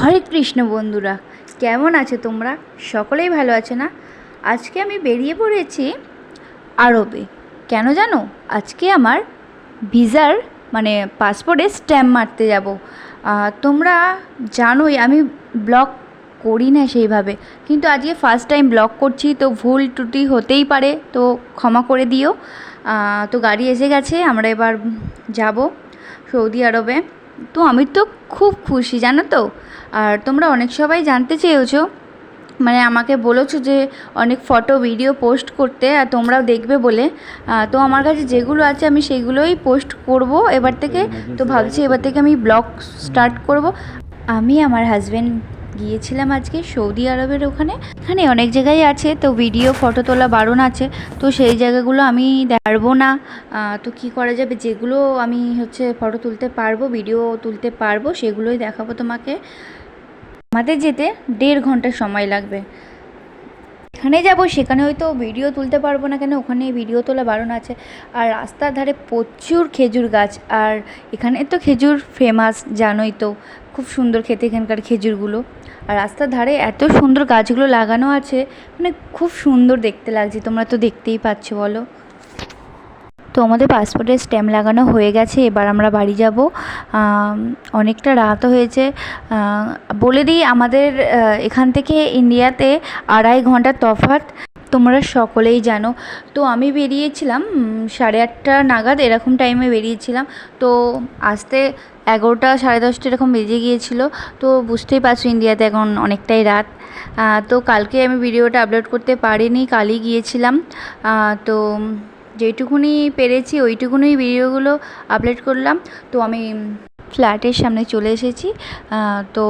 হরে কৃষ্ণ বন্ধুরা, কেমন আছো তোমরা? সকলেই ভালো আছে না? আজকে আমি বেরিয়ে পড়েছি আরবে। কেন জানো? আজকে আমার ভিসার পাসপোর্টে স্ট্যাম্প মারতে যাব। তোমরা জানোই আমি ব্লগ করি না সেইভাবে, কিন্তু আজকে ফার্স্ট টাইম ব্লগ করছি, তো ভুল ত্রুটি হতেই পারে, তো ক্ষমা করে দিও। তো গাড়ি এসে গেছে, আমরা এবার যাব সৌদি আরবে। তো আমি তো খুব খুশি, জানো তো। আর তোমরা অনেক সবাই জানতে চেয়েছো, আমাকে বলেছো যে অনেক ফটো ভিডিও পোস্ট করতে, আর তোমরাও দেখবে বলে। তো আমার কাছে যেগুলো আছে আমি সেগুলোই পোস্ট করব এবার থেকে। তো ভাবছি এবার থেকে আমি ব্লগ স্টার্ট করব। আমি আমার হাজব্যান্ড গিয়েছিলাম আজকে সৌদি আরবের ওখানে। এখানে অনেক জায়গায় আছে, তো ভিডিও ফটো তোলা বারণ আছে, তো সেই জায়গাগুলো আমি পারবো না। তো কি করা যাবে, যেগুলো আমি ফটো তুলতে পারবো, ভিডিও তুলতে পারবো, সেগুলোই দেখাবো তোমাকে। আমাদের যেতে 1.5 ঘন্টা সময় লাগবে। এখানে যাব, সেখানে হয়তো ভিডিও তুলতে পারবো না, কেন ওখানে ভিডিও তোলা বারণ আছে। আর রাস্তার ধারে প্রচুর খেজুর গাছ, আর এখানে তো খেজুর ফেমাস, জানোই তো। খুব সুন্দর খেতে এখানকার খেজুরগুলো। আর রাস্তার ধারে এত সুন্দর গাছগুলো লাগানো আছে, খুব সুন্দর দেখতে লাগছে, তোমরা তো দেখতেই পাচ্ছ, বলো। তো আমাদের পাসপোর্টের স্ট্যাম্প লাগানো হয়ে গেছে, এবার আমরা বাড়ি যাব। অনেকটা রাতও হয়েছে। বলে দিই, আমাদের এখান থেকে ইন্ডিয়াতে 2.5 ঘন্টার তফাৎ, তোমরা সকলেই জানো। তো আমি বেরিয়েছিলাম 8:30 নাগাদ, এরকম টাইমে বেরিয়েছিলাম। তো আসতে 11টা 10:30 এরকম বেজে গিয়েছিল। তো বুঝতেই পারছো ইন্ডিয়াতে এখন অনেকটাই রাত। তো কালকে আমি ভিডিওটা আপলোড করতে পারিনি, কালই গিয়েছিলাম। তো যেইটুকুনি পেরেছি ওইটুকুনি ভিডিওগুলো আপলোড করলাম। তো আমি ফ্ল্যাটের সামনে চলে এসেছি। তো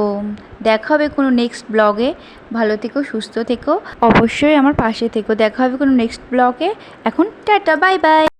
দেখা হবে কোনো নেক্সট ব্লগে। ভালো থেকো, সুস্থ থেকো, অবশ্যই আমার পাশে থেকো। দেখা হবে কোনো নেক্সট ব্লগে। এখন টাটা, বাই বাই।